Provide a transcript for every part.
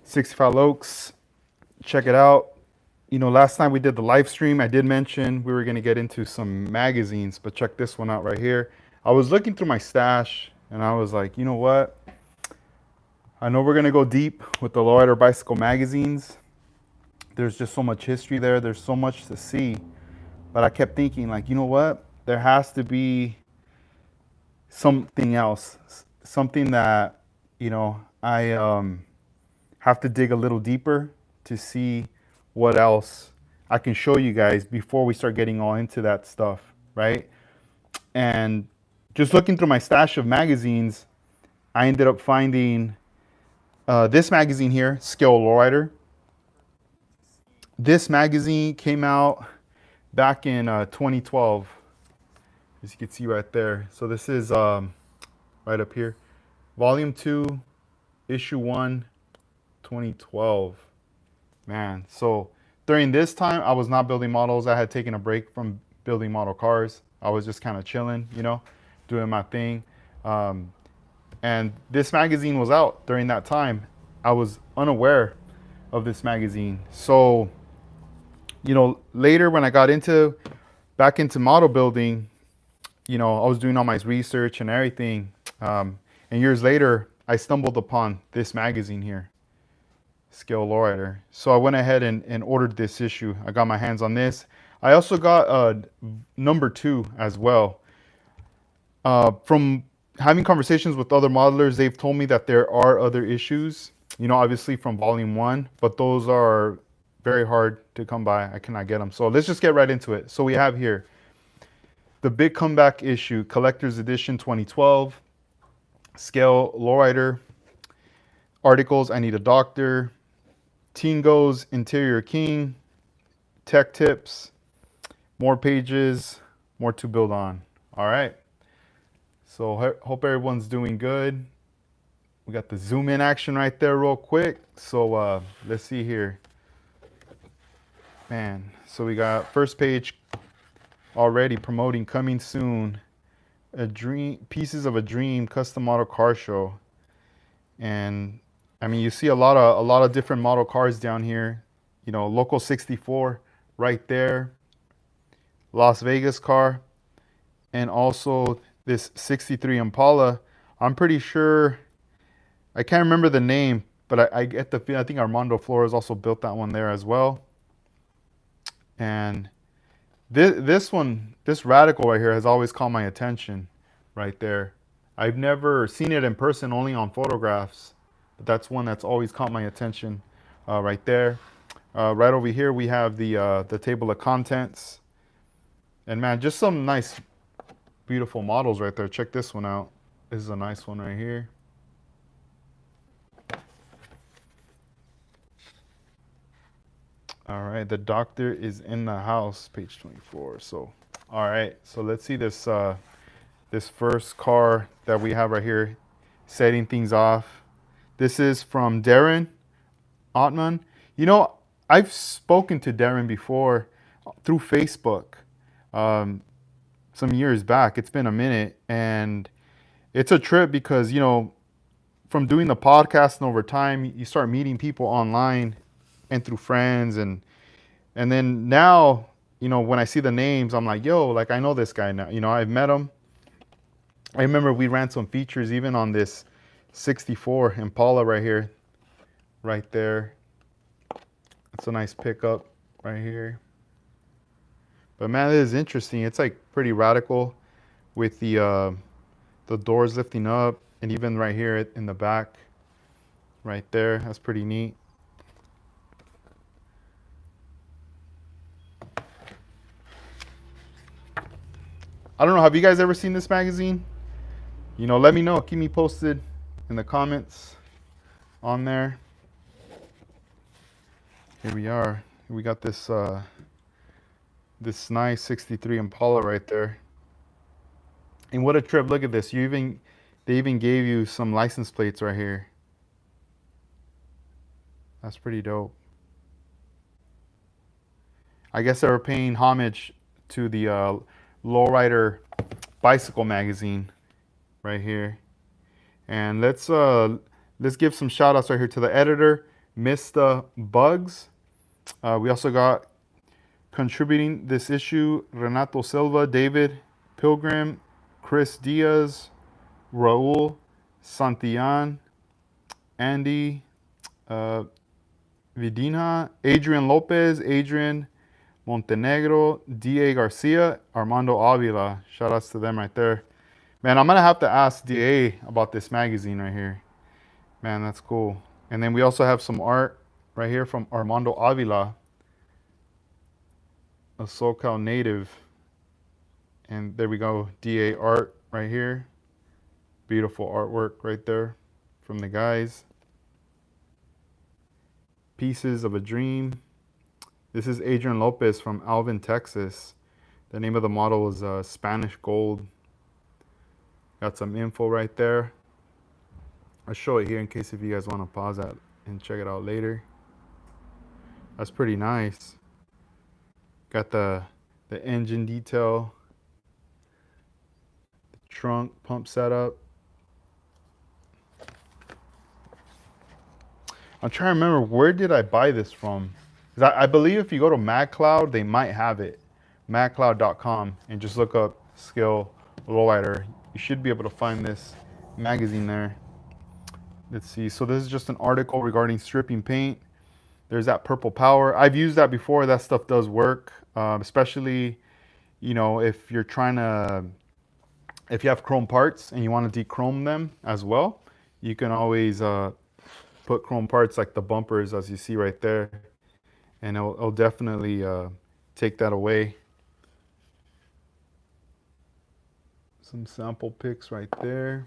65 Lokes. Check it out. You know, last time we did the live stream, I did mention we were going to get into some magazines, but check this one out right here. I was looking through my stash and I was like, you know what? I know we're going to go deep with the Lowrider bicycle magazines. There's just so much history there. There's so much to see. But I kept thinking, like, you know what? There has to be something else, something that, you know, I have to dig a little deeper to see what else I can show you guys before we start getting all into that stuff, right? And just looking through my stash of magazines, I ended up finding this magazine here, ScaleRiders. This magazine came out back in 2012, as you can see right there. So this is right up here, Volume 2, Issue 1, 2012. Man, so during this time, I was not building models. I had taken a break from building model cars. I was just kind of chilling, you know, doing my thing. And this magazine was out during that time. I was unaware of this magazine. So, you know, later when I got back into model building, you know, I was doing all my research and everything. And years later, I stumbled upon this magazine here, ScaleRiders. So I went ahead and ordered this issue. I got my hands on this. I also got number 2 as well. From having conversations with other modelers, they've told me that there are other issues, you know, obviously from Volume 1, but those are very hard to come by. I cannot get them. So let's just get right into it. So we have here the Big Comeback Issue, Collector's Edition 2012, ScaleRiders, articles, I Need a Doctor, Teen Goes Interior King, Tech Tips, more pages, more to build on. All right. So hope everyone's doing good. We got the zoom in action right there real quick. So let's see here. Man, so we got first page already promoting coming soon. Pieces of a Dream custom model car show. And I mean, you see a lot of different model cars down here. You know, Local 64 right there, Las Vegas car, and also this 63 Impala. I'm pretty sure, I can't remember the name, but I get the feeling, I think Armando Flores also built that one there as well. And this one, this Radical right here has always caught my attention right there. I've never seen it in person, only on photographs, but that's one that's always caught my attention right there. Right over here, we have the table of contents. And man, just some nice, beautiful models right there. Check this one out. This is a nice one right here. All right, the doctor is in the house, page 24. So, all right, so let's see this this first car that we have right here, setting things off. This is from Darren Ottman. You know, I've spoken to Darren before through Facebook some years back. It's been a minute, and it's a trip because, you know, from doing the podcast and over time, you start meeting people online and through friends, and then now, you know, when I see the names, I'm like, yo, like, I know this guy now. You know, I've met him. I remember we ran some features even on this 64 Impala right here, right there. It's a nice pickup right here. But man, it is interesting. It's like pretty radical with the doors lifting up, and even right here in the back, right there. That's pretty neat. I don't know, have you guys ever seen this magazine? You know, let me know. Keep me posted in the comments on there. Here we are. We got this this nice 63 Impala right there. And what a trip. Look at this. They even gave you some license plates right here. That's pretty dope. I guess they were paying homage to the Lowrider bicycle magazine right here. And let's give some shout outs right here to the editor, Mista Bugs. We also got contributing this issue Renato Silva, David Pilgrim, Chris Diaz, Raul Santillan, Andy Vidina, Adrian Lopez, Adrian Montenegro, D.A. Garcia, Armando Avila. Shout outs to them right there. Man, I'm going to have to ask D.A. about this magazine right here. Man, that's cool. And then we also have some art right here from Armando Avila, a SoCal native. And there we go, DA art right here. Beautiful artwork right there from the guys. Pieces of a Dream. This is Adrian Lopez from Alvin, Texas. The name of the model is Spanish Gold. Got some info right there. I'll show it here in case if you guys want to pause that and check it out later. That's pretty nice. Got the engine detail, the trunk pump setup. I'm trying to remember, where did I buy this from? 'Cause I believe if you go to MagCloud, they might have it. MagCloud.com, and just look up Scale Lowrider. You should be able to find this magazine there. Let's see. So this is just an article regarding stripping paint. There's that purple power. I've used that before. That stuff does work, especially, you know, if you're trying to, if you have chrome parts and you want to dechrome them as well, you can always put chrome parts like the bumpers, as you see right there, and it'll definitely take that away. Some sample pics right there.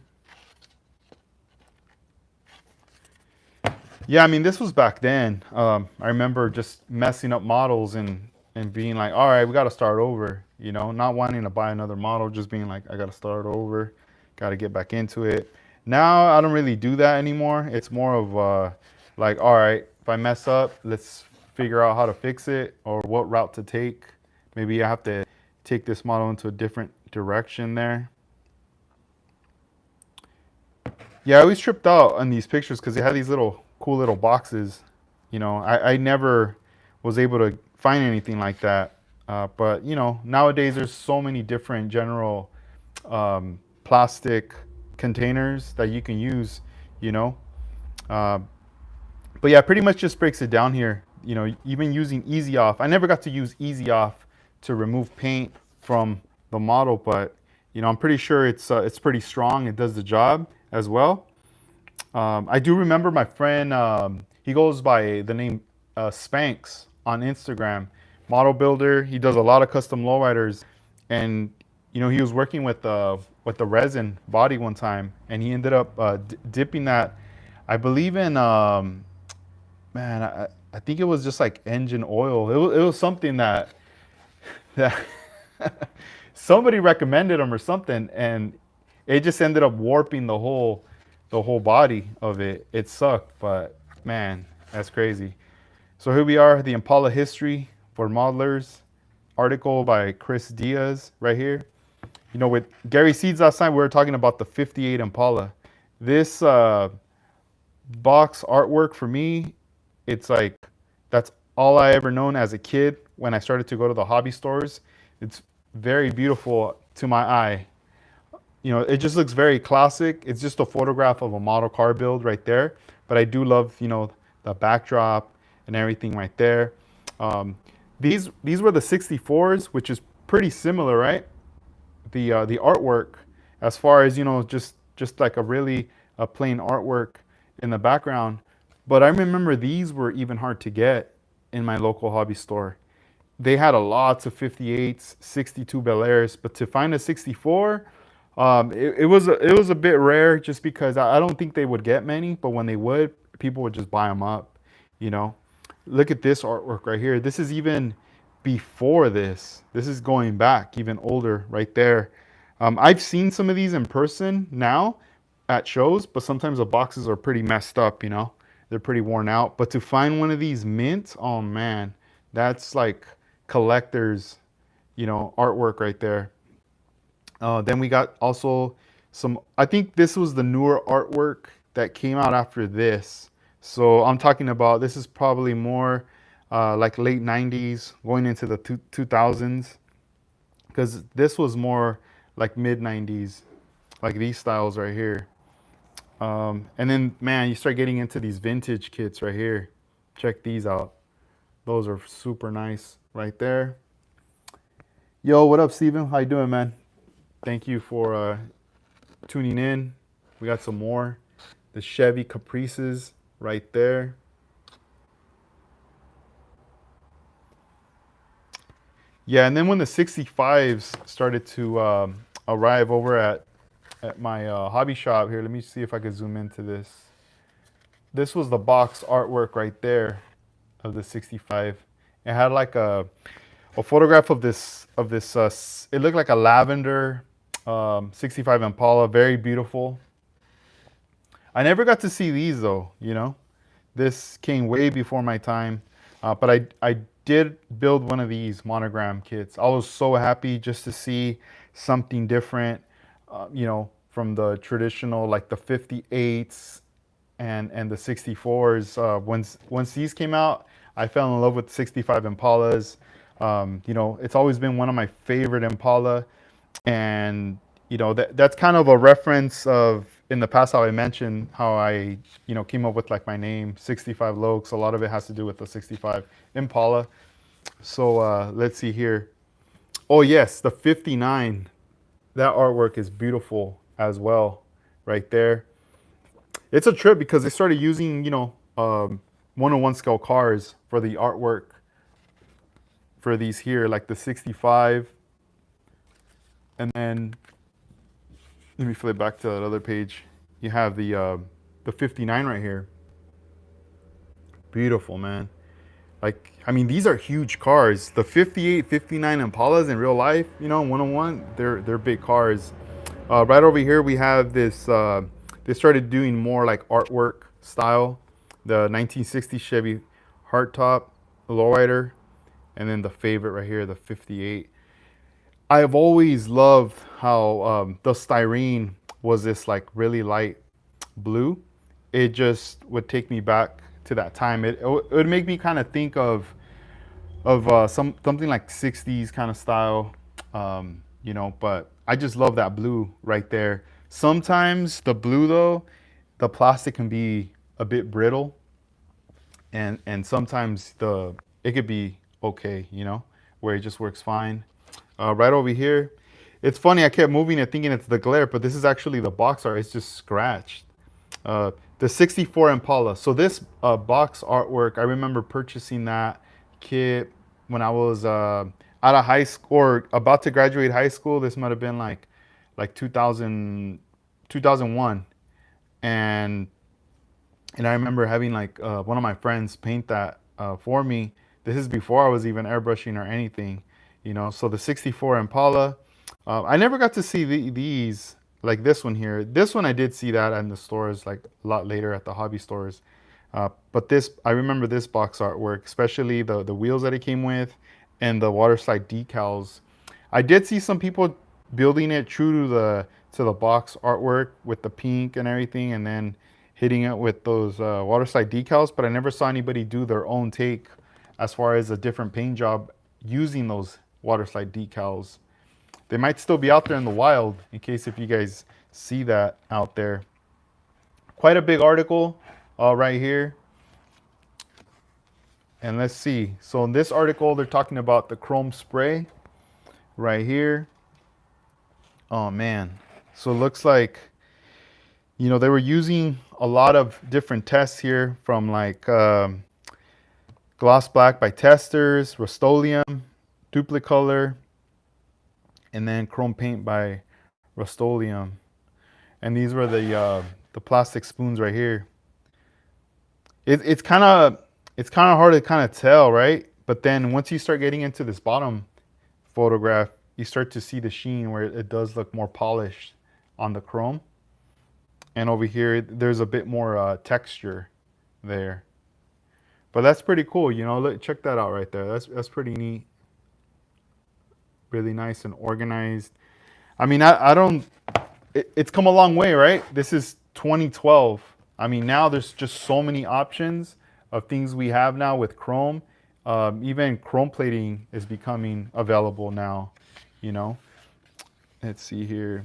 Yeah, I mean, this was back then. I remember just messing up models and being like, all right, we got to start over, you know, not wanting to buy another model, just being like, I got to start over, got to get back into it. Now, I don't really do that anymore. It's more of like, all right, if I mess up, let's figure out how to fix it or what route to take. Maybe I have to take this model into a different direction there. Yeah, I always tripped out on these pictures because they had these little cool little boxes. You know, I never was able to find anything like that. But, you know, nowadays there's so many different general plastic containers that you can use, you know. But yeah, pretty much just breaks it down here. You know, even using Easy Off. I never got to use Easy Off to remove paint from the model, but, you know, I'm pretty sure it's pretty strong. It does the job as well. I do remember my friend, he goes by the name Spanx on Instagram, model builder. He does a lot of custom lowriders, and you know, he was working with the resin body one time, and he ended up dipping that, I believe in man, I think it was just like engine oil. It was something that somebody recommended him or something, and it just ended up warping the whole body of it. It sucked, but man, that's crazy. So here we are, the Impala History for Modelers, article by Chris Diaz right here. You know, with Gary Seeds last night, we were talking about the 58 Impala. This box artwork for me, it's like, that's all I ever known as a kid when I started to go to the hobby stores. It's very beautiful to my eye. You know, it just looks very classic. It's just a photograph of a model car build right there. But I do love, you know, the backdrop and everything right there. These were the 64s, which is pretty similar, right? The artwork, as far as, you know, just like a really plain artwork in the background. But I remember these were even hard to get in my local hobby store. They had a lots of 58s, 62 Bel Airs, but to find a 64, it was a bit rare, just because I don't think they would get many, but when they would, people would just buy them up, you know. Look at this artwork right here. This is even before this. This is going back even older right there. I've seen some of these in person now at shows, but sometimes the boxes are pretty messed up, you know. They're pretty worn out. But to find one of these mint, oh man, that's like collector's, you know, artwork right there. Then we got also some, I think this was the newer artwork that came out after this. So I'm talking about, this is probably more like late 90s going into the 2000s, because this was more like mid 90s, like these styles right here. And then, man, you start getting into these vintage kits right here. Check these out. Those are super nice right there. Yo, what up, Steven? How you doing, man? Thank you for tuning in. We got some more. The Chevy Caprices right there. Yeah, and then when the 65s started to arrive over at my hobby shop here, let me see if I could zoom into this. This was the box artwork right there of the 65. It had like a photograph of this. It looked like a lavender 65 Impala, very beautiful. I never got to see these though. You know, this came way before my time, but I did build one of these monogram kits. I was so happy just to see something different. You know, from the traditional like the 58s and the 64s. Once these came out, I fell in love with 65 Impalas. You know, it's always been one of my favorite Impala, and you know that's kind of a reference of in the past how I mentioned how I came up with like my name 65 Lokes. A lot of it has to do with the 65 Impala. So let's see here. Oh yes, the 59. That artwork is beautiful as well, right there. It's a trip because they started using, 101 scale cars for the artwork for these here, like the 65. And then let me flip back to that other page. You have the 59 right here. Beautiful, man. Like, I mean, these are huge cars. The 58, 59 Impalas in real life, 101, they're big cars. Right over here, we have this. They started doing more like artwork style. The 1960 Chevy hardtop, Lowrider, and then the favorite right here, the 58. I have always loved how the styrene was this like really light blue. It just would take me back to that time. It would make me kind of think of something like 60s kind of style, but I just love that blue right there. Sometimes the blue though, the plastic can be a bit brittle, and sometimes it could be okay, where it just works fine. Right over here, it's funny, I kept moving it thinking it's the glare, but this is actually the box art. It's just scratched. The 64 Impala. So this box artwork, I remember purchasing that kit when I was out of high school or about to graduate high school. This might have been like 2000, 2001. And I remember having like one of my friends paint that for me. This is before I was even airbrushing or anything, So the 64 Impala, I never got to see these like this one here. This one I did see that in the stores like a lot later at the hobby stores. But this, I remember this box artwork, especially the wheels that it came with and the water slide decals. I did see some people building it true to the box artwork with the pink and everything, and then hitting it with those water slide decals. But I never saw anybody do their own take as far as a different paint job using those water slide decals. They might still be out there in the wild in case if you guys see that out there. Quite a big article right here. And let's see. So in this article, they're talking about the chrome spray right here. Oh man. So it looks like, they were using a lot of different tests here from like gloss black by testers, Rust-Oleum, Duplicolor, and then chrome paint by Rust-Oleum. And these were the plastic spoons right here. It's kind of hard to kind of tell, right? But then once you start getting into this bottom photograph, you start to see the sheen where it does look more polished on the chrome. And over here, there's a bit more texture there. But that's pretty cool, Look, check that out right there. That's pretty neat. Really nice and organized. I mean, I don't. It's come a long way, right? This is 2012. I mean, now there's just so many options of things we have now with chrome. Even chrome plating is becoming available now, you know. Let's see here.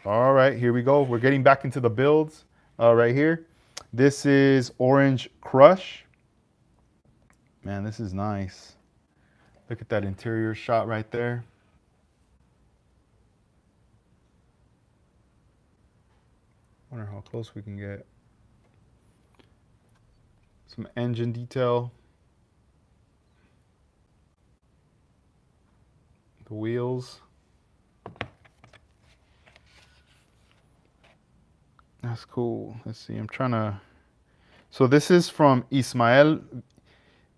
All right, here we go. We're getting back into the builds right here. This is Orange Crush. Man, this is nice. Look at that interior shot right there. Wonder how close we can get. Some engine detail. The wheels. That's cool. Let's see. I'm trying to. So this is from Ismael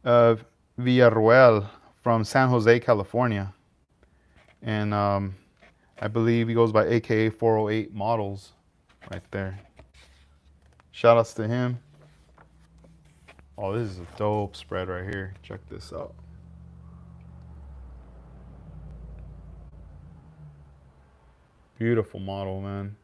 Villarroel from San Jose, California, and I believe he goes by AKA 408 Models, right there. Shout outs to him. Oh, this is a dope spread right here. Check this out. Beautiful model, man.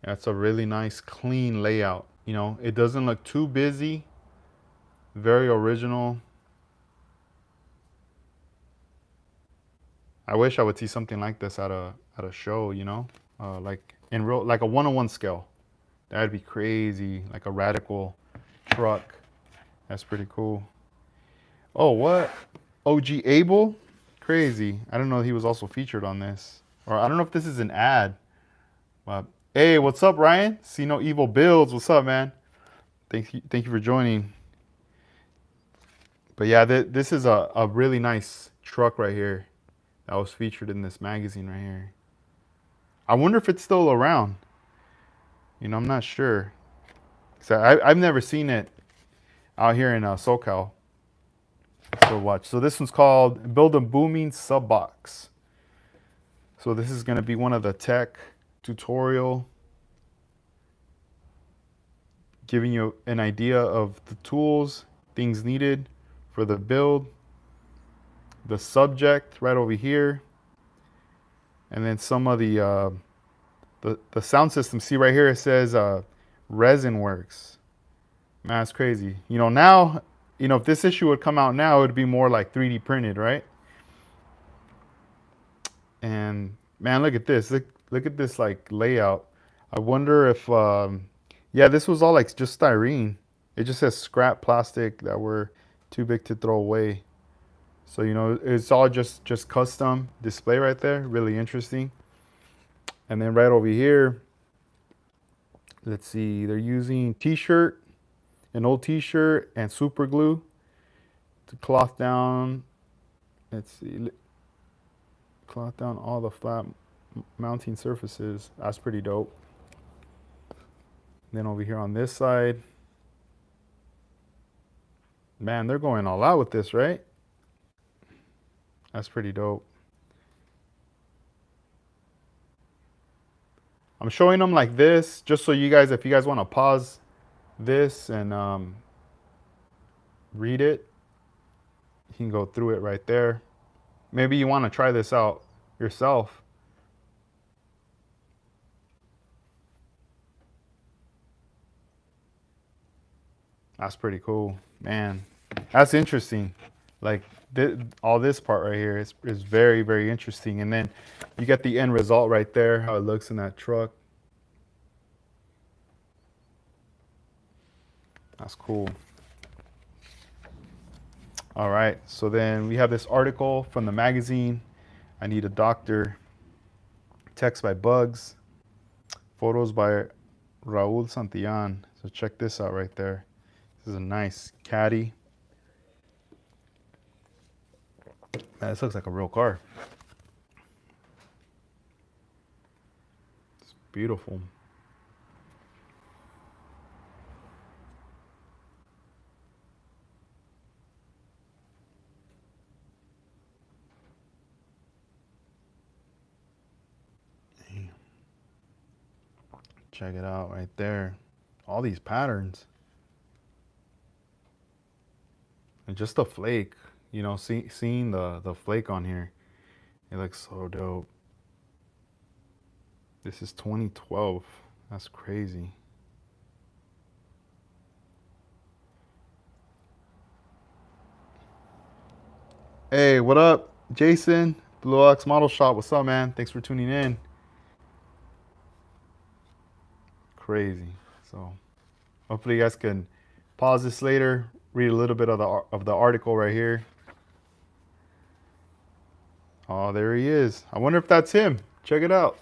That's a really nice, clean layout. You know, it doesn't look too busy. Very original. I wish I would see something like this at a show. You know, like in real, like a 101 scale. That'd be crazy. Like a radical truck. That's pretty cool. Oh, what? OG Abel? Crazy. I don't know he was also featured on this. Or I don't know if this is an ad. But hey, what's up, Ryan? See No Evil Builds. What's up, man? Thank you for joining. But yeah, this is a really nice truck right here that was featured in this magazine right here. I wonder if it's still around. You know, I'm not sure. So I've never seen it out here in SoCal. So watch. So this one's called Build a Booming Subbox. So this is going to be one of the tech tutorial, giving you an idea of the tools, things needed for the build, the subject right over here, and then some of the sound system. See right here, it says Resin Works. Man, that's crazy. You know, now, you know, if this issue would come out now, it would be more like 3D printed, right? And man, look at this. Look at this like layout. I wonder if yeah, this was all like just styrene. It just says scrap plastic that were too big to throw away. So you know, it's all just custom display right there. Really interesting. And then right over here, let's see, they're using t-shirt, an old t-shirt, and super glue to cloth down. Let's see, cloth down all the flat mounting surfaces. That's pretty dope. Then over here on this side, man, they're going all out with this, right? That's pretty dope. I'm showing them like this just so you guys, if you guys want to pause this and read it, you can go through it right there. Maybe you want to try this out yourself. That's pretty cool, man. That's interesting. Like all this part right here is very, very interesting. And then you get the end result right there, how it looks in that truck. That's cool. All right, so then we have this article from the magazine, I Need a Doctor, text by Bugs, photos by Raul Santillan. So check this out right there. This is a nice caddy. Man, this looks like a real car. It's beautiful. Check it out right there. All these patterns. And just the flake, you know, seeing the flake on here, it looks so dope. This is 2012. That's crazy. Hey, what up, Jason? Blue Ox Model Shop. What's up, man? Thanks for tuning in. Crazy. So, hopefully, you guys can pause this later, read a little bit of the article right here. Oh, there he is. I wonder if that's him. Check it out.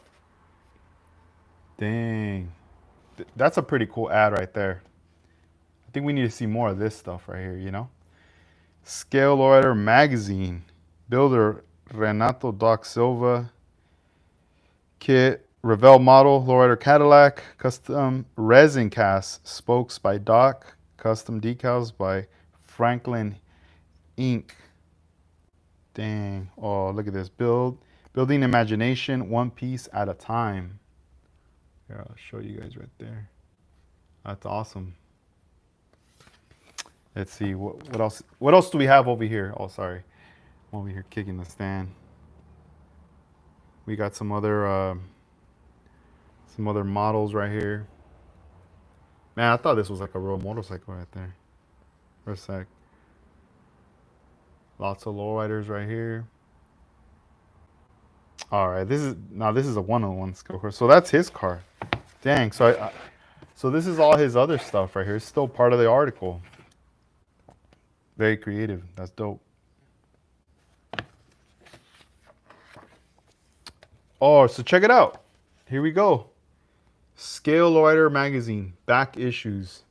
Dang. That's a pretty cool ad right there. I think we need to see more of this stuff right here, you know? ScaleRiders magazine. Builder Renato Doc Silva. Kit. Revell model. Lowrider Cadillac. Custom resin cast. Spokes by Doc. Custom decals by Franklin Inc. Dang. Oh, look at this. Building imagination one piece at a time. Here, I'll show you guys right there. That's awesome. Let's see what else. What else do we have over here? Oh, sorry, I'm over here kicking the stand. We got some other models right here. Man, I thought this was like a real motorcycle right there. For a sec. Lots of lowriders right here. All right, this is a one-on-one skill course. So that's his car. Dang. So this is all his other stuff right here. It's still part of the article. Very creative. That's dope. Oh, so check it out. Here we go. ScaleRiders magazine, back issues.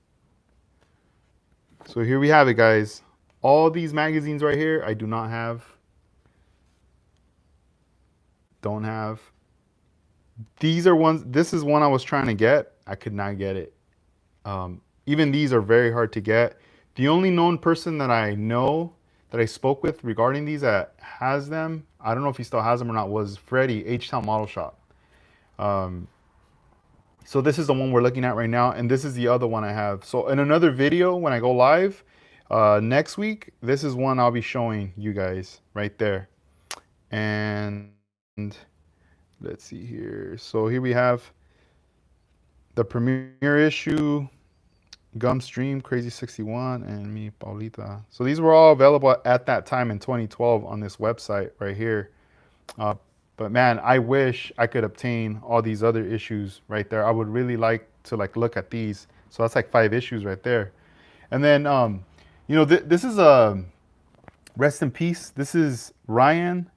So here we have it, guys. All these magazines right here, I do not have. Don't have. These are ones, this is one I was trying to get. I could not get it. Even these are very hard to get. The only known person that I know that I spoke with regarding these that has them, I don't know if he still has them or not, was Freddie, H-Town Model Shop. So this is the one we're looking at right now, and this is the other one I have. So in another video, when I go live next week, this is one I'll be showing you guys right there. And let's see here. So here we have the premiere issue, Gum Stream, Crazy 61, and me, Paulita. So these were all available at that time in 2012 on this website right here. But man, I wish I could obtain all these other issues right there. I would really like to look at these. So that's like 5 issues right there. And then, you know, this is a rest in peace. This is Ryan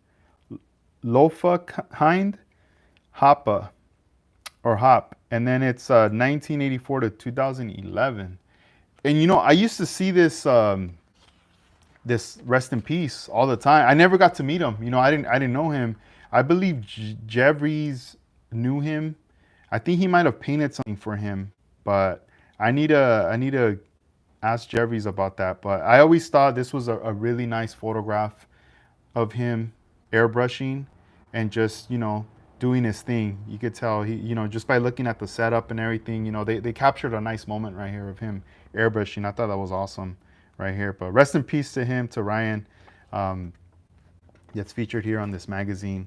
Lofa Hoppa or Hop. And then it's 1984 to 2011. And you know, I used to see this this rest in peace all the time. I never got to meet him. You know, I didn't know him. I believe Jeffries knew him. I think he might have painted something for him, but I need to ask Jeffries about that. But I always thought this was a really nice photograph of him airbrushing and just, you know, doing his thing. You could tell he, you know, just by looking at the setup and everything, you know, they captured a nice moment right here of him airbrushing. I thought that was awesome right here. But rest in peace to him, to Ryan. That's featured here on this magazine.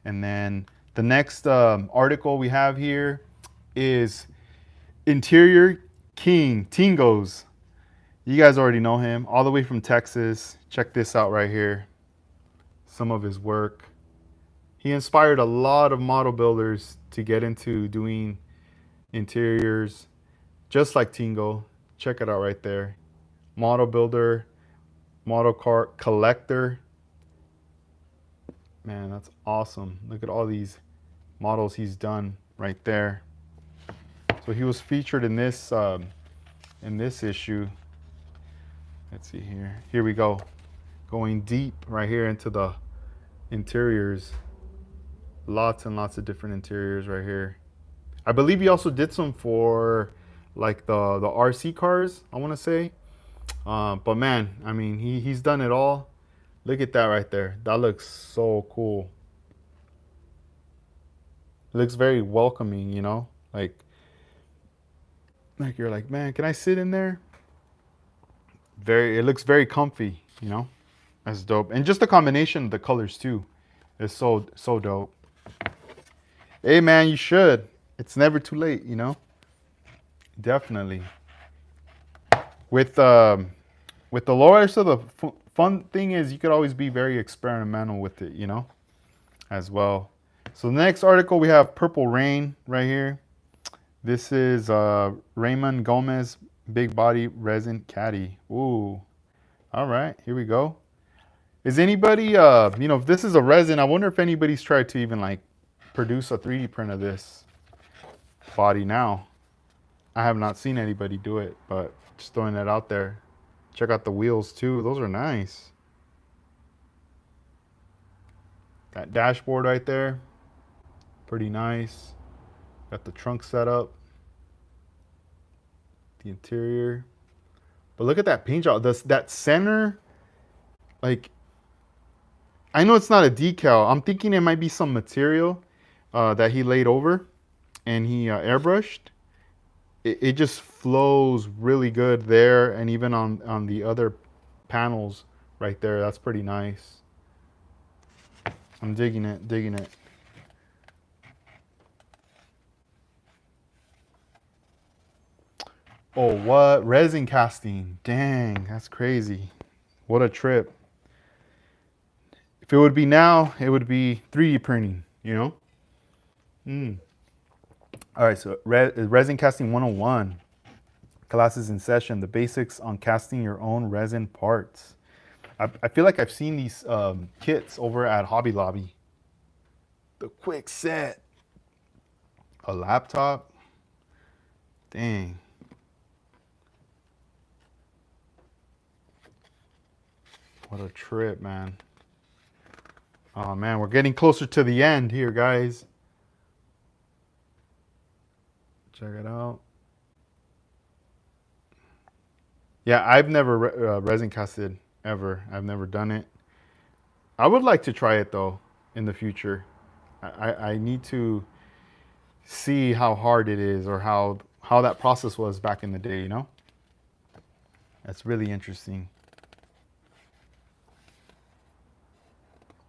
And then the next article we have here is Interior King, Tingos. You guys already know him, all the way from Texas. Check this out right here. Some of his work. He inspired a lot of model builders to get into doing interiors, just like Tingo. Check it out right there. Model builder, model car collector. Man, that's awesome. Look at all these models he's done right there. So he was featured in this issue. Let's see here. Here we go. Going deep right here into the interiors. Lots and lots of different interiors right here. I believe he also did some for like the RC cars, I want to say. But man, I mean, he's done it all. Look at that right there. That looks so cool. It looks very welcoming, you know? Like you're like, man, can I sit in there? It looks very comfy, you know. That's dope. And just the combination of the colors too is so dope. Hey man, you should. It's never too late, you know. Definitely. With with the Lowrider, so the fun thing is you could always be very experimental with it, you know, as well. So the next article we have Purple Rain right here. This is Raymond Gomez Big Body Resin Caddy. Ooh. All right, here we go. Is anybody, you know, if this is a resin, I wonder if anybody's tried to even like produce a 3D print of this body now. I have not seen anybody do it, but just throwing that out there. Check out the wheels too. Those are nice. That dashboard right there, pretty nice. Got the trunk set up. The interior. But look at that paint job. That center, like, I know it's not a decal. I'm thinking it might be some material that he laid over and he airbrushed. It just flows really good there, and even on the other panels right there. That's pretty nice. I'm digging it, digging it. Oh, what? Resin casting. Dang, that's crazy. What a trip. If it would be now, it would be 3D printing, you know? All right, so Resin Casting 101. Classes in session. The basics on casting your own resin parts. I feel like I've seen these kits over at Hobby Lobby. The quick set. A laptop. Dang. What a trip, man. Oh man, we're getting closer to the end here, guys. Check it out. Yeah, I've never resin casted ever. I've never done it. I would like to try it though in the future. I need to see how hard it is, or how that process was back in the day, you know? That's really interesting.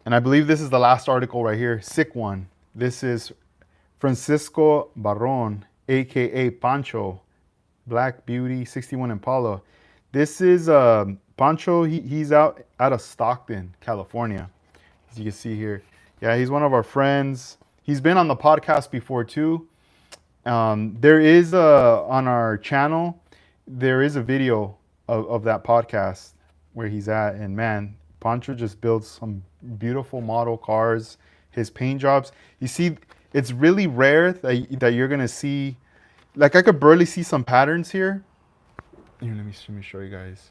And I believe this is the last article right here. Sick one. This is Francisco Baron, aka Poncho, Black Beauty 61 Impala. This is Poncho. He's out of Stockton, California, as you can see here. Yeah, he's one of our friends. He's been on the podcast before too. There is on our channel, there is a video of that podcast where he's at, and man, Poncho just builds some beautiful model cars. His paint jobs, you see, it's really rare that you're gonna see, like I could barely see some patterns here. Here, let me show you guys.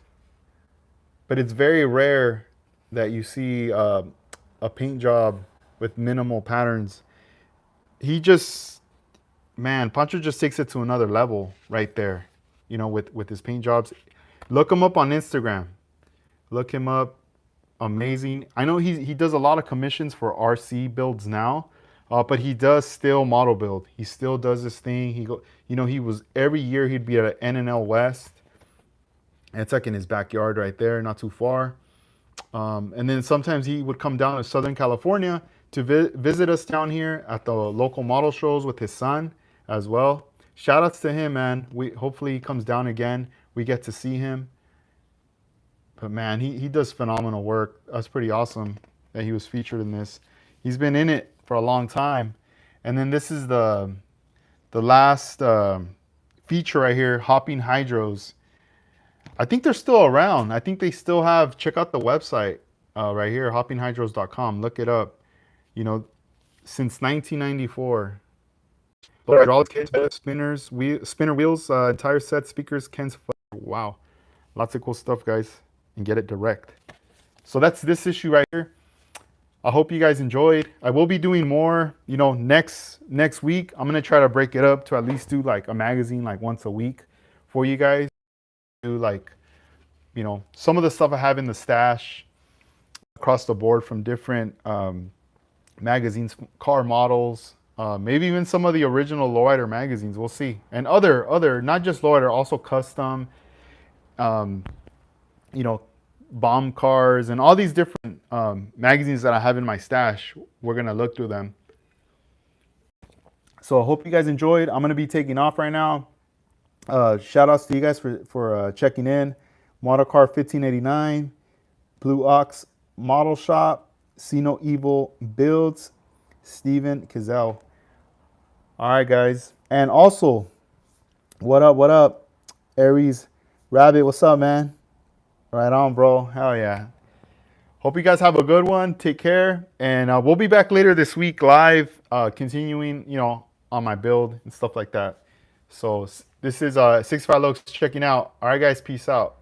But it's very rare that you see a paint job with minimal patterns. He just, man, Poncho just takes it to another level right there, you know, with his paint jobs. Look him up on Instagram. Look him up. Amazing. I know he does a lot of commissions for RC builds now, but he does still model build. He still does this thing. He was every year he'd be at NNL West. And it's like in his backyard right there, not too far. And then sometimes he would come down to Southern California to visit us down here at the local model shows with his son as well. Shout outs to him, man. Hopefully he comes down again. We get to see him. But man, he does phenomenal work. That's pretty awesome that he was featured in this. He's been in it for a long time. And then this is the last feature right here, Hopping Hydros. I think they're still around. I think they still have, check out the website right here, hoppinghydros.com. Look it up. You know, since 1994. Hydraulic kits, spinners, spinner wheels, entire set, speakers, Ken's. Wow. Lots of cool stuff, guys. And get it direct. So that's this issue right here. I hope you guys enjoyed. I will be doing more, you know, next week. I'm going to try to break it up to at least do like a magazine like once a week for you guys. Do like, you know, some of the stuff I have in the stash across the board from different magazines, car models, maybe even some of the original Lowrider magazines. We'll see. And other, not just Lowrider, also custom, you know, bomb cars and all these different magazines that I have in my stash. We're gonna look through them. So I hope you guys enjoyed. I'm gonna be taking off right now. Shout outs to you guys for checking in. Modelcar 1589, Blue Ox Model Shop, See No Evil Builds, Steven Cazell. All right, guys. And also, what up, what up? Aries Rabbit, what's up, man? Right on, bro. Hell yeah. Hope you guys have a good one. Take care. And we'll be back later this week live, continuing, you know, on my build and stuff like that. So this is 65 Looks checking out. All right, guys. Peace out.